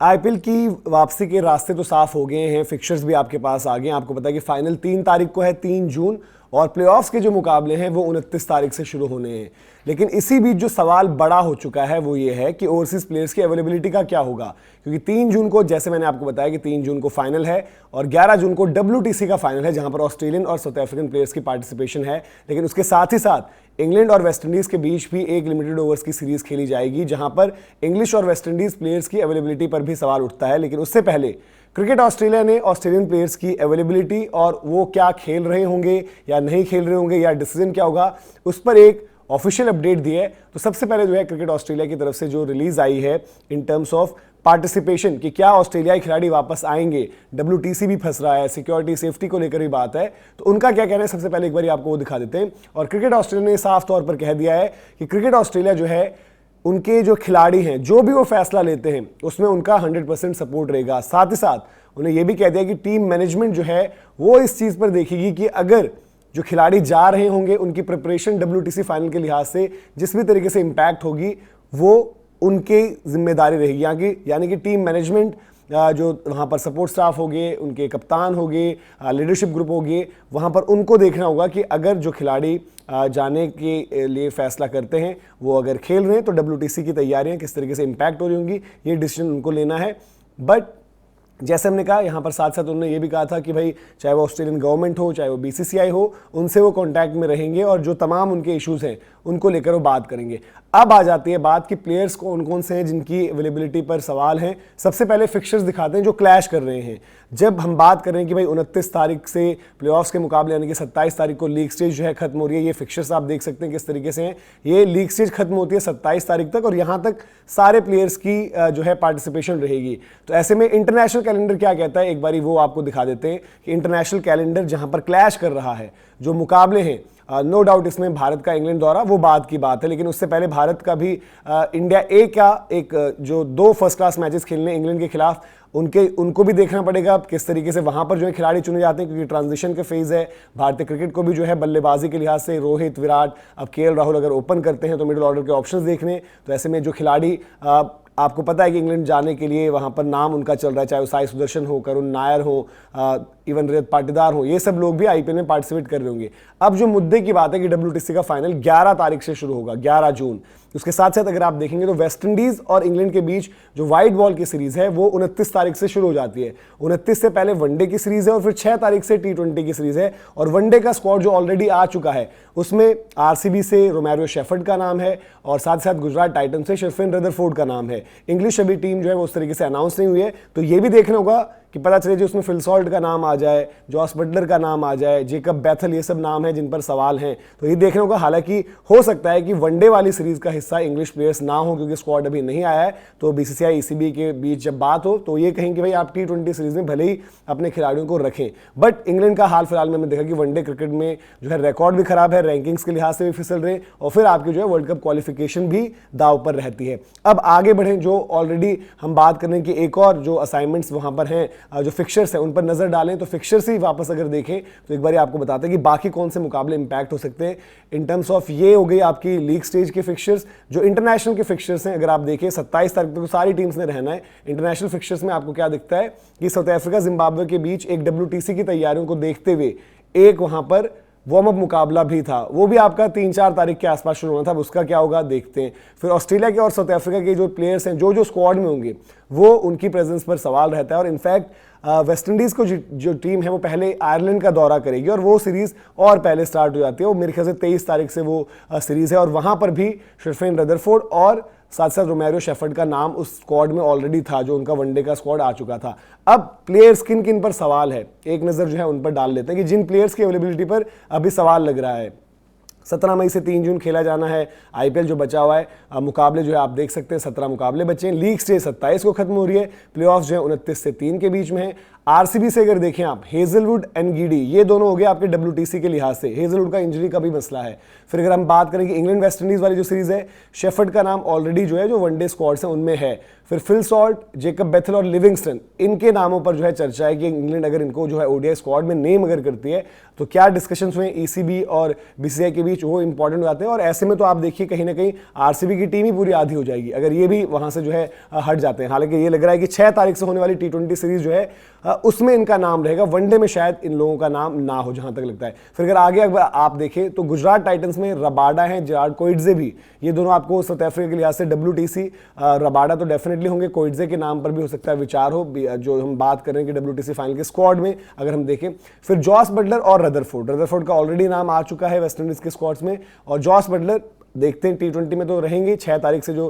IPL की वापसी के रास्ते तो साफ हो गए हैं, फिक्चर्स भी आपके पास आ गए हैं। आपको पता है कि फाइनल 3 तारीख को है, 3 जून, और प्लेऑफ्स के जो मुकाबले हैं वो 29 तारीख से शुरू होने हैं। लेकिन इसी बीच जो सवाल बड़ा हो चुका है वो ये है कि ओवरसीज प्लेयर्स की अवेलेबिलिटी का क्या होगा, क्योंकि 3 जून को, जैसे मैंने आपको बताया कि 3 जून को फाइनल है और 11 जून को WTC का फाइनल है, जहां पर ऑस्ट्रेलियन और साउथ अफ्रीकन प्लेयर्स की पार्टिसिपेशन है। लेकिन उसके साथ ही साथ इंग्लैंड और वेस्टइंडीज के बीच भी एक लिमिटेड ओवर्स की सीरीज खेली जाएगी, जहां पर इंग्लिश और वेस्टइंडीज प्लेयर्स की अवेलेबिलिटी पर भी सवाल उठता है। लेकिन उससे पहले क्रिकेट ऑस्ट्रेलिया ने ऑस्ट्रेलियन प्लेयर्स की अवेलेबिलिटी और वो क्या खेल रहे होंगे या नहीं खेल रहे होंगे या डिसीजन क्या होगा, उस पर एक ऑफिशियल अपडेट दी है। तो सबसे पहले जो है क्रिकेट ऑस्ट्रेलिया की तरफ से जो रिलीज आई है इन टर्म्स ऑफ पार्टिसिपेशन कि क्या ऑस्ट्रेलियाई खिलाड़ी वापस आएंगे, WTC भी फंस रहा है, सिक्योरिटी सेफ्टी को लेकर भी बात है, तो उनका क्या कहना है सबसे पहले एक बार आपको वो दिखा देते हैं। और क्रिकेट ऑस्ट्रेलिया ने साफ तौर पर कह दिया है कि क्रिकेट ऑस्ट्रेलिया जो है उनके जो खिलाड़ी हैं जो भी वो फैसला लेते हैं उसमें उनका 100% सपोर्ट रहेगा। साथ ही साथ उन्हें यह भी कह दिया कि टीम मैनेजमेंट जो है वो इस चीज पर देखेगी कि अगर जो खिलाड़ी जा रहे होंगे उनकी प्रिपरेशन WTC फाइनल के लिहाज से जिस भी तरीके से इंपैक्ट होगी वो उनकी जिम्मेदारी रहेगी। यानी कि टीम मैनेजमेंट जो वहाँ पर सपोर्ट स्टाफ होंगे, उनके कप्तान होंगे, लीडरशिप ग्रुप होंगे, वहाँ पर उनको देखना होगा कि अगर जो खिलाड़ी जाने के लिए फैसला करते हैं वो अगर खेल रहे हैं तो WTC की तैयारियाँ किस तरीके से इंपैक्ट हो रही होंगी, ये डिसीजन उनको लेना है। बट जैसे हमने कहा यहाँ पर साथ साथ उन्होंने ये भी कहा था कि भाई चाहे वो ऑस्ट्रेलियन गवर्नमेंट हो, चाहे वो BCCI हो, उनसे वो कांटेक्ट में रहेंगे और जो तमाम उनके इश्यूज हैं उनको लेकर वो बात करेंगे। अब आ जाती है बात कि प्लेयर्स कौन कौन से हैं जिनकी अवेलेबिलिटी पर सवाल हैं। सबसे पहले फिक्चर्स दिखाते हैं जो क्लैश कर रहे हैं। जब हम बात कर रहे हैं कि भाई 29 तारीख से प्लेऑफ्स के मुकाबले यानी कि 27 तारीख को लीग स्टेज जो है खत्म हो रही है, ये फिक्चर्स आप देख सकते हैं किस तरीके से हैं। ये लीग स्टेज खत्म होती है 27 तारीख तक और यहाँ तक सारे प्लेयर्स की जो है पार्टिसिपेशन रहेगी। तो ऐसे में इंटरनेशनल कैलेंडर क्या कहता है, एक बारी वो आपको दिखा देते हैं कि इंटरनेशनल कैलेंडर जहाँ पर क्लैश कर रहा है, जो मुकाबले हैं, नो डाउट इसमें भारत का इंग्लैंड दौरा वो बात की बात है, लेकिन उससे पहले भारत का भी इंडिया ए का एक जो 2 फर्स्ट क्लास मैचेस खेलने इंग्लैंड के खिलाफ उनको भी देखना पड़ेगा किस तरीके से वहां पर जो है खिलाड़ी चुने जाते हैं, क्योंकि ट्रांजिशन के फेज है। भारतीय क्रिकेट को भी जो है बल्लेबाजी के लिहाज से रोहित, विराट, अब KL राहुल अगर ओपन करते हैं तो मिडिल ऑर्डर के ऑप्शंस देखने। तो ऐसे में जो खिलाड़ी आपको पता है कि इंग्लैंड जाने के लिए वहां पर नाम उनका चल रहा है, चाहे वो साई सुदर्शन हो, करुण नायर हो, इवन रजत पाटीदार हो, ये सब लोग भी IPL में पार्टिसिपेट कर रहे होंगे। अब जो मुद्दे की बात है कि WTC का फाइनल 11 तारीख से शुरू होगा, 11 जून। उसके साथ साथ अगर आप देखेंगे तो वेस्ट इंडीज और इंग्लैंड के बीच जो वाइट बॉल की सीरीज है वो 29 तारीख से शुरू हो जाती है। 29 से पहले वनडे की सीरीज है और फिर 6 तारीख से T20 की सीरीज है। और वनडे का स्क्वाड जो ऑलरेडी आ चुका है उसमें RCB से रोमेरो शेफर्ड का नाम है और साथ साथ गुजरात टाइटन से शेफिन रदरफोर्ड का नाम है। इंग्लिश अभी टीम जो है वो उस तरीके से अनाउंस नहीं हुई है, तो ये भी देखना होगा कि पता चले जो उसमें फिल सॉल्ट का नाम आ जाए, जॉस बटलर का नाम आ जाए, जेकब बैथल, ये सब नाम है जिन पर सवाल हैं, तो ये देखना होगा। हालांकि हो सकता है कि वनडे वाली सीरीज का हिस्सा इंग्लिश प्लेयर्स ना हो क्योंकि स्क्वाड अभी नहीं आया है, तो BCCI ECB के बीच जब बात हो तो ये कहें कि भाई आप T20 सीरीज में भले ही अपने खिलाड़ियों को रखें। बट इंग्लैंड का हाल फिलहाल में हमने देखा कि वनडे क्रिकेट में जो है रिकॉर्ड भी खराब है, रैंकिंग्स के लिहाज से भी फिसल रहे और फिर आपकी जो है वर्ल्ड कप क्वालिफिकेशन भी दाव पर रहती है। अब आगे बढ़े, जो ऑलरेडी हम बात करें कि एक और जो असाइनमेंट्स वहां पर हैं, जो फिक्चर्स हैं उन पर नजर डालें, तो फिक्चर्स ही वापस अगर देखें तो एक बार आपको बताते हैं कि बाकी कौन से मुकाबले इंपैक्ट हो सकते हैं इन टर्म्स ऑफ। ये हो गई आपकी लीग स्टेज के फिक्चर्स। जो इंटरनेशनल के फिक्चर्स हैं अगर आप देखें 27 तारीख तक तो सारी टीम्स ने रहना है। इंटरनेशनल फिक्चर्स में आपको क्या दिखता है कि साउथ अफ्रीका जिम्बाब्वे के बीच एक WTC की तैयारियों को देखते हुए एक वहां पर वार्म अप मुकाबला भी था, वो भी आपका 3-4 तारीख के आसपास शुरू होना था। उसका क्या होगा देखते हैं। फिर ऑस्ट्रेलिया के और साउथ अफ्रीका के जो प्लेयर्स हैं जो स्क्वाड में होंगे वो उनकी प्रेजेंस पर सवाल रहता है। और इनफैक्ट वेस्ट इंडीज को जो टीम है वो पहले आयरलैंड का दौरा करेगी और वो सीरीज और पहले स्टार्ट हो जाती है। वो मेरे ख्याल से 23 तारीख से वो सीरीज है और वहां पर भी शेफिन रदरफोर्ड और साथ साथ रोमेरो शेफर्ड का नाम उस स्क्वाड में ऑलरेडी था, जो उनका वनडे का स्क्वाड आ चुका था। अब प्लेयर्स किन किन पर सवाल है, एक नजर जो है उन पर डाल लेते हैं कि जिन प्लेयर्स की अवेलेबिलिटी पर अभी सवाल लग रहा है। 17 मई से 3 जून खेला जाना है IPL जो बचा हुआ है। मुकाबले जो है आप देख सकते हैं 17 मुकाबले बचे हैं। लीग स्टेज 27 को खत्म हो रही है। प्लेऑफ्स जो है 29 से 3 के बीच में है। RCB से अगर देखें आप, हेजलवुड एंड गीडी, ये दोनों हो गए आपके WTC के लिहाज से। हेजलवुड का इंजरी का भी मसला है। फिर अगर हम बात करें कि इंग्लैंड वेस्ट इंडीज वाली जो सीरीज है, शेफर्ड का नाम ऑलरेडी जो है जो वनडे स्क्वाड्स हैं उनमें है। फिर फिल सॉल्ट, जेकब बेथल और लिविंगस्टन, इनके नामों पर जो है चर्चा है कि इंग्लैंड अगर इनको जो है ODI स्क्वाड में नेम अगर करती है तो क्या डिस्कशंस हुए ECB और BCCI के बीच, बीच वो इंपॉर्टेंट हो जाते हैं। और ऐसे में तो आप देखिए कहीं ना कहीं आरसीबी की टीम ही पूरी आधी हो जाएगी अगर ये भी वहां से जो है हट जाते हैं। हालांकि ये लग रहा है कि 6 तारीख से होने वाली T20 सीरीज जो है उसमें इनका नाम रहेगा, वनडे में शायद इन लोगों का नाम ना हो जहां तक लगता है। फिर अगर आगे आप देखें तो गुजरात टाइटन्स में रबाडा है, जेरार्ड कोइट्जे भी, ये दोनों आपको साउथ अफ्रीका के लिहाज से WTC, रबाडा तो डेफिनेटली होंगे, कोइट्जे के नाम पर भी हो सकता है विचार हो, जो हम बात कर रहे हैं कि WTC फाइनल के स्क्वाड में अगर हम देखें। फिर जॉस बटलर और रदरफोर्ड का ऑलरेडी नाम आ चुका है वेस्ट इंडीज के स्क्वाड्स में, और जॉस बटलर देखते हैं T20 में तो रहेंगे 6 तारीख से जो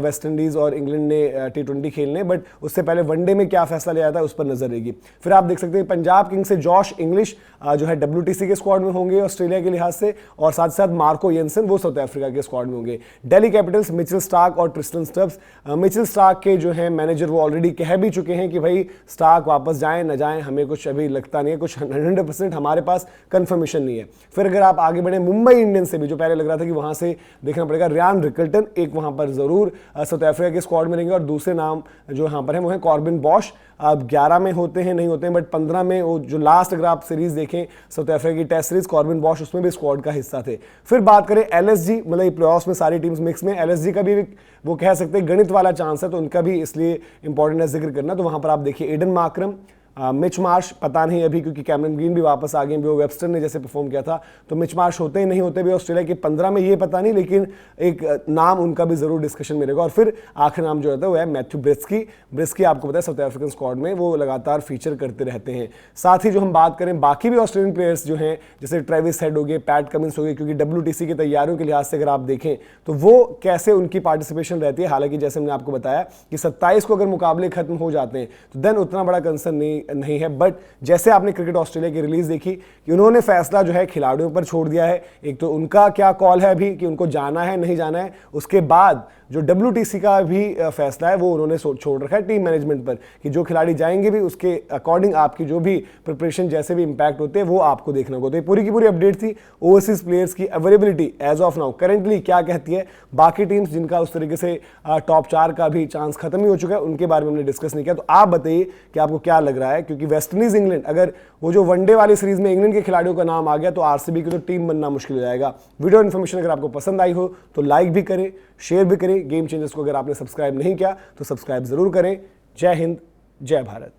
वेस्ट इंडीज और इंग्लैंड ने T20 खेलने, बट उससे पहले वनडे में क्या फैसला लिया जाता है उस पर नजर रहेगी। फिर आप देख सकते हैं पंजाब किंग्स से जॉश इंग्लिश जो है WTC के स्क्वाड में होंगे ऑस्ट्रेलिया के लिहाज से, और साथ साथ मार्को येंसन वो साउथ अफ्रीका के स्क्वाड में होंगे। दिल्ली कैपिटल्स मिचेल स्टार्क और ट्रिस्टन स्टब्स, मिचेल स्टार्क के जो है मैनेजर वो ऑलरेडी कह भी चुके हैं कि भाई स्टार्क वापस जाएं न जाएं हमें कुछ अभी लगता नहीं है, कुछ 100% हमारे पास कंफर्मेशन नहीं है। फिर अगर आप आगे बढ़े मुंबई इंडियंस से भी, जो पहले लग रहा था कि वहां से देखना पड़ेगा, रियान रिकल्टन एक वहां पर जरूर साउथ अफ्रीका के स्क्वाड में रहेंगे, और दूसरे नाम जो यहां पर है वो है कॉर्बिन बॉश। अब 11 में होते हैं नहीं होते हैं, बट 15 में वो जो लास्ट अगर आप सीरीज देखें साउथ अफ्रीका की टेस्ट सीरीज, कॉर्बिन बॉश उसमें भी स्क्वाड का हिस्सा थे। फिर बात करें LSG, मतलब प्लेऑफ्स में सारी टीम्स मिक्स में, LSG का भी वो कह सकते हैं गणित वाला चांस है, तो उनका भी इसलिए इंपॉर्टेंट है जिक्र करना। तो वहां पर आप देखिए एडन मार्करम, मिच मार्श पता नहीं अभी, क्योंकि कैमरन ग्रीन भी वापस आ गए, वो वेबस्टर ने जैसे परफॉर्म किया था, तो मिच मार्श होते ही नहीं होते भी ऑस्ट्रेलिया के 15 में ये पता नहीं, लेकिन एक नाम उनका भी जरूर डिस्कशन में रहेगा। और फिर आखिरी नाम जो रहता है वो है मैथ्यू ब्रिस्की आपको पता है साउथ अफ्रीकन स्क्वाड में वो लगातार फीचर करते रहते हैं। साथ ही जो हम बात करें बाकी भी ऑस्ट्रेलियन प्लेयर्स जो हैं, जैसे ट्रेविस हेड हो गए, पैट कमिंस हो गए, क्योंकि WTC की तैयारियों के लिहाज से अगर आप देखें तो वो कैसे उनकी पार्टिसिपेशन रहती है। हालांकि जैसे हमने आपको बताया कि 27 को अगर मुकाबले खत्म हो जाते हैं तो देन उतना बड़ा कंसर्न नहीं है, बट जैसे आपने क्रिकेट ऑस्ट्रेलिया की रिलीज देखी कि उन्होंने फैसला जो है खिलाड़ियों पर छोड़ दिया है। एक तो उनका क्या कॉल है अभी कि उनको जाना है नहीं जाना है, उसके बाद जो WTC का भी फैसला है वो उन्होंने छोड़ रखा है टीम मैनेजमेंट पर, कि जो खिलाड़ी जाएंगे भी उसके अकॉर्डिंग आपकी जो भी प्रिपरेशन जैसे भी इंपैक्ट होते हैं वो आपको देखना होगा। तो ये पूरी की पूरी अपडेट थी ओवरसीज प्लेयर्स की availability as of now currently क्या कहती है। बाकी टीम्स जिनका उस तरीके से टॉप 4 का भी चांस खत्म ही हो चुका है उनके बारे में हमने डिस्कस नहीं किया। तो आप बताइए कि आपको क्या लग रहा है, क्योंकि वेस्ट इंडीज इंग्लैंड, अगर वो जो वनडे वाली सीरीज में इंग्लैंड के खिलाड़ियों का नाम आ गया तो आरसीबी की तो टीम बनना मुश्किल हो जाएगा। वीडियो इन्फॉर्मेशन अगर आपको पसंद आई हो तो लाइक भी करें, शेयर भी करें। गेम चेंजर्स को अगर आपने सब्सक्राइब नहीं किया तो सब्सक्राइब जरूर करें। जय हिंद, जय भारत।